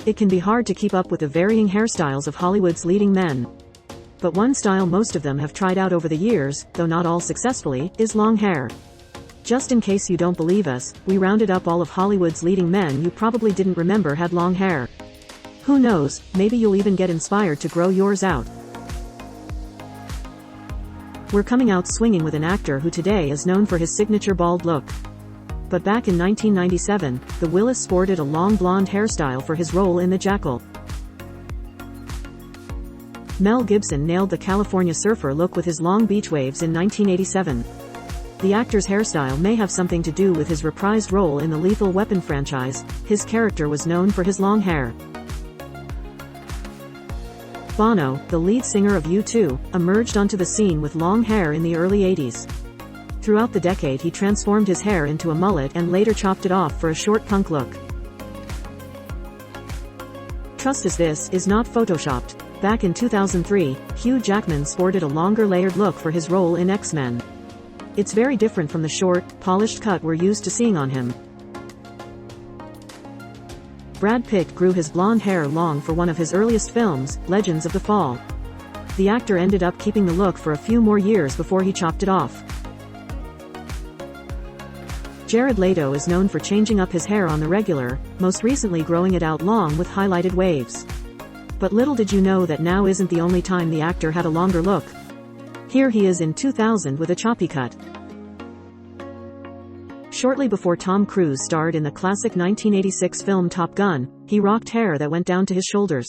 It can be hard to keep up with the varying hairstyles of Hollywood's leading men. But one style most of them have tried out over the years, though not all successfully, is long hair. Just in case you don't believe us, we rounded up all of Hollywood's leading men you probably didn't remember had long hair. Who knows, maybe you'll even get inspired to grow yours out. We're coming out swinging with an actor who today is known for his signature bald look. But back in 1997, the Willis sported a long blonde hairstyle for his role in The Jackal. Mel Gibson nailed the California surfer look with his long beach waves in 1987. The actor's hairstyle may have something to do with his reprised role in the Lethal Weapon franchise. His character was known for his long hair. Bono, the lead singer of U2, emerged onto the scene with long hair in the early 80s. Throughout the decade he transformed his hair into a mullet and later chopped it off for a short punk look. Trust us, this is not photoshopped. Back in 2003, Hugh Jackman sported a longer layered look for his role in X-Men. It's very different from the short, polished cut we're used to seeing on him. Brad Pitt grew his blonde hair long for one of his earliest films, Legends of the Fall. The actor ended up keeping the look for a few more years before he chopped it off. Jared Leto is known for changing up his hair on the regular, most recently growing it out long with highlighted waves. But little did you know that now isn't the only time the actor had a longer look. Here he is in 2000 with a choppy cut. Shortly before Tom Cruise starred in the classic 1986 film Top Gun, he rocked hair that went down to his shoulders.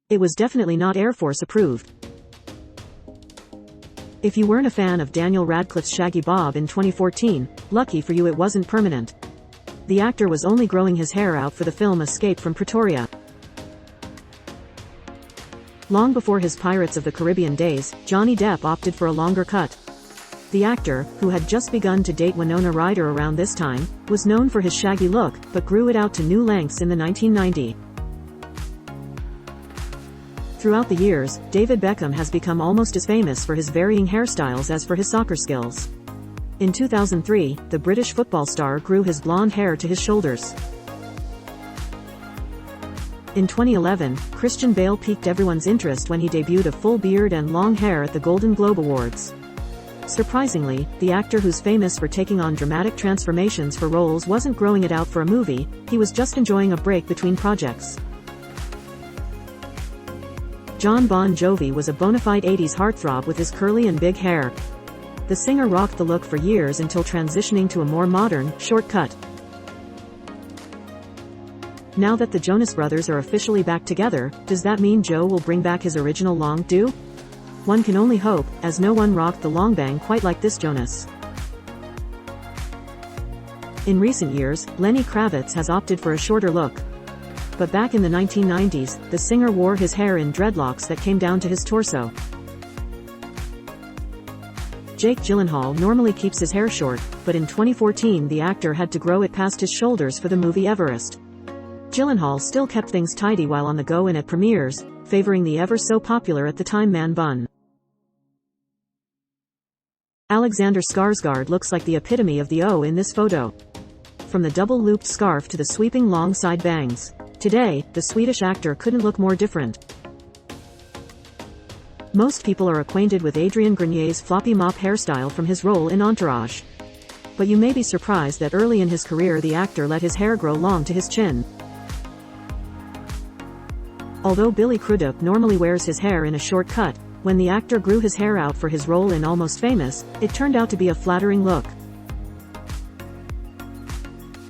It was definitely not Air Force approved. If you weren't a fan of Daniel Radcliffe's shaggy bob in 2014, lucky for you it wasn't permanent. The actor was only growing his hair out for the film Escape from Pretoria. Long before his Pirates of the Caribbean days, Johnny Depp opted for a longer cut. The actor, who had just begun to date Winona Ryder around this time, was known for his shaggy look, but grew it out to new lengths in the 1990s. Throughout the years, David Beckham has become almost as famous for his varying hairstyles as for his soccer skills. In 2003, the British football star grew his blonde hair to his shoulders. In 2011, Christian Bale piqued everyone's interest when he debuted a full beard and long hair at the Golden Globe Awards. Surprisingly, the actor who's famous for taking on dramatic transformations for roles wasn't growing it out for a movie, he was just enjoying a break between projects. Jon Bon Jovi was a bona fide 80s heartthrob with his curly and big hair. The singer rocked the look for years until transitioning to a more modern, short cut. Now that the Jonas Brothers are officially back together, does that mean Joe will bring back his original long do? One can only hope, as no one rocked the long bang quite like this Jonas. In recent years, Lenny Kravitz has opted for a shorter look. But back in the 1990s, the singer wore his hair in dreadlocks that came down to his torso. Jake Gyllenhaal normally keeps his hair short, but in 2014 the actor had to grow it past his shoulders for the movie Everest. Gyllenhaal still kept things tidy while on the go and at premieres, favoring the ever-so-popular at the time man bun. Alexander Skarsgård looks like the epitome of the O in this photo. From the double-looped scarf to the sweeping long side bangs. Today, the Swedish actor couldn't look more different. Most people are acquainted with Adrian Grenier's floppy mop hairstyle from his role in Entourage. But you may be surprised that early in his career the actor let his hair grow long to his chin. Although Billy Crudup normally wears his hair in a short cut, when the actor grew his hair out for his role in Almost Famous, it turned out to be a flattering look.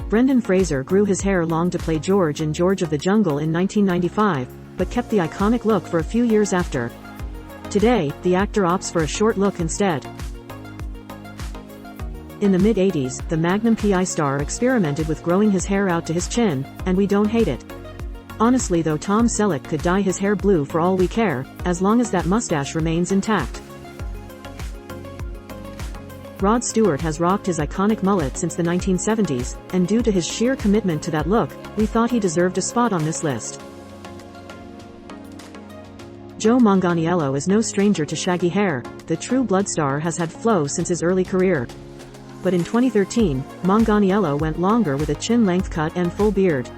Brendan Fraser grew his hair long to play George in George of the Jungle in 1995, but kept the iconic look for a few years after. Today, the actor opts for a short look instead. In the mid-80s, the Magnum PI star experimented with growing his hair out to his chin, and we don't hate it. Honestly though, Tom Selleck could dye his hair blue for all we care, as long as that mustache remains intact. Rod Stewart has rocked his iconic mullet since the 1970s, and due to his sheer commitment to that look, we thought he deserved a spot on this list. Joe Manganiello is no stranger to shaggy hair. The True Blood star has had flow since his early career. But in 2013, Manganiello went longer with a chin-length cut and full beard.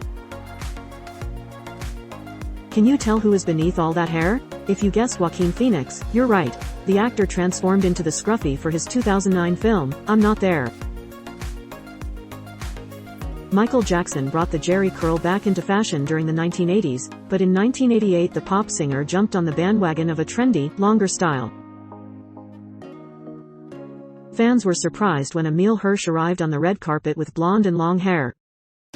Can you tell who is beneath all that hair? If you guess Joaquin Phoenix, you're right. The actor transformed into the Scruffy for his 2009 film, I'm Not There. Michael Jackson brought the Jerry curl back into fashion during the 1980s, but in 1988 the pop singer jumped on the bandwagon of a trendy, longer style. Fans were surprised when Emile Hirsch arrived on the red carpet with blonde and long hair.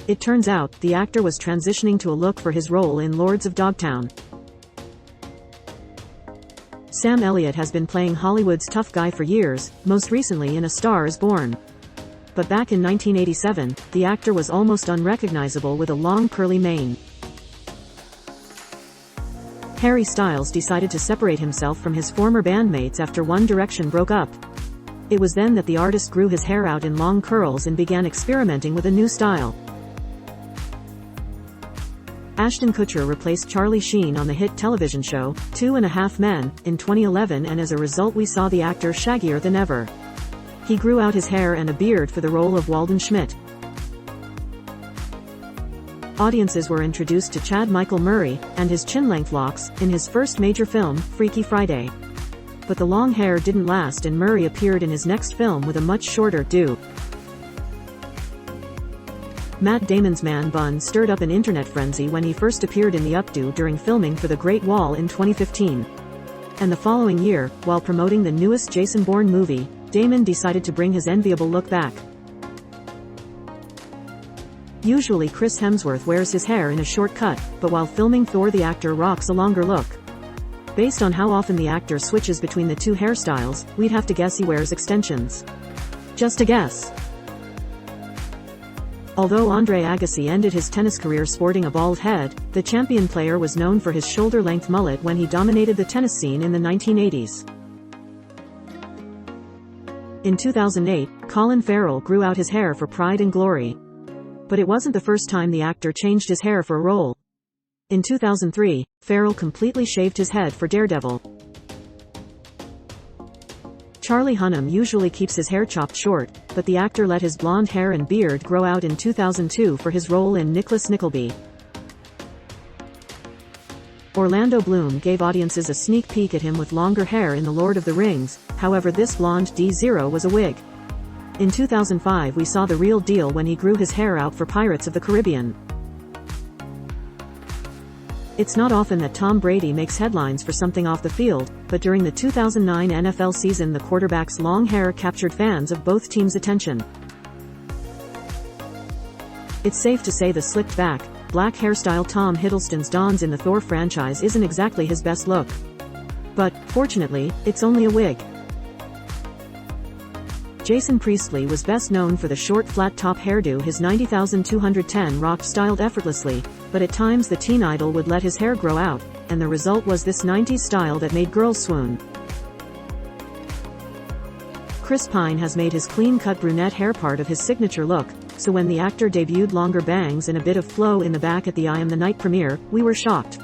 It turns out, the actor was transitioning to a look for his role in Lords of Dogtown. Sam Elliott has been playing Hollywood's tough guy for years, most recently in A Star is Born. But back in 1987, the actor was almost unrecognizable with a long curly mane. Harry Styles decided to separate himself from his former bandmates after One Direction broke up. It was then that the artist grew his hair out in long curls and began experimenting with a new style. Ashton Kutcher replaced Charlie Sheen on the hit television show, 2.5 Men, in 2011, and as a result we saw the actor shaggier than ever. He grew out his hair and a beard for the role of Walden Schmidt. Audiences were introduced to Chad Michael Murray, and his chin-length locks, in his first major film, Freaky Friday. But the long hair didn't last and Murray appeared in his next film with a much shorter do. Matt Damon's man bun stirred up an internet frenzy when he first appeared in the updo during filming for The Great Wall in 2015. And the following year, while promoting the newest Jason Bourne movie, Damon decided to bring his enviable look back. Usually Chris Hemsworth wears his hair in a short cut, but while filming Thor the actor rocks a longer look. Based on how often the actor switches between the two hairstyles, we'd have to guess he wears extensions. Just a guess. Although Andre Agassi ended his tennis career sporting a bald head, the champion player was known for his shoulder-length mullet when he dominated the tennis scene in the 1980s. In 2008, Colin Farrell grew out his hair for Pride and Glory. But it wasn't the first time the actor changed his hair for a role. In 2003, Farrell completely shaved his head for Daredevil. Charlie Hunnam usually keeps his hair chopped short, but the actor let his blonde hair and beard grow out in 2002 for his role in Nicholas Nickleby. Orlando Bloom gave audiences a sneak peek at him with longer hair in The Lord of the Rings, however this blonde D0 was a wig. In 2005 we saw the real deal when he grew his hair out for Pirates of the Caribbean. It's not often that Tom Brady makes headlines for something off the field, but during the 2009 NFL season the quarterback's long hair captured fans of both teams' attention. It's safe to say the slicked back, black hairstyle Tom Hiddleston's dons in the Thor franchise isn't exactly his best look. But, fortunately, it's only a wig. Jason Priestley was best known for the short flat-top hairdo his 90,210 rocked styled effortlessly, but at times the teen idol would let his hair grow out, and the result was this 90s style that made girls swoon. Chris Pine has made his clean-cut brunette hair part of his signature look, so when the actor debuted longer bangs and a bit of flow in the back at the I Am the Night premiere, we were shocked.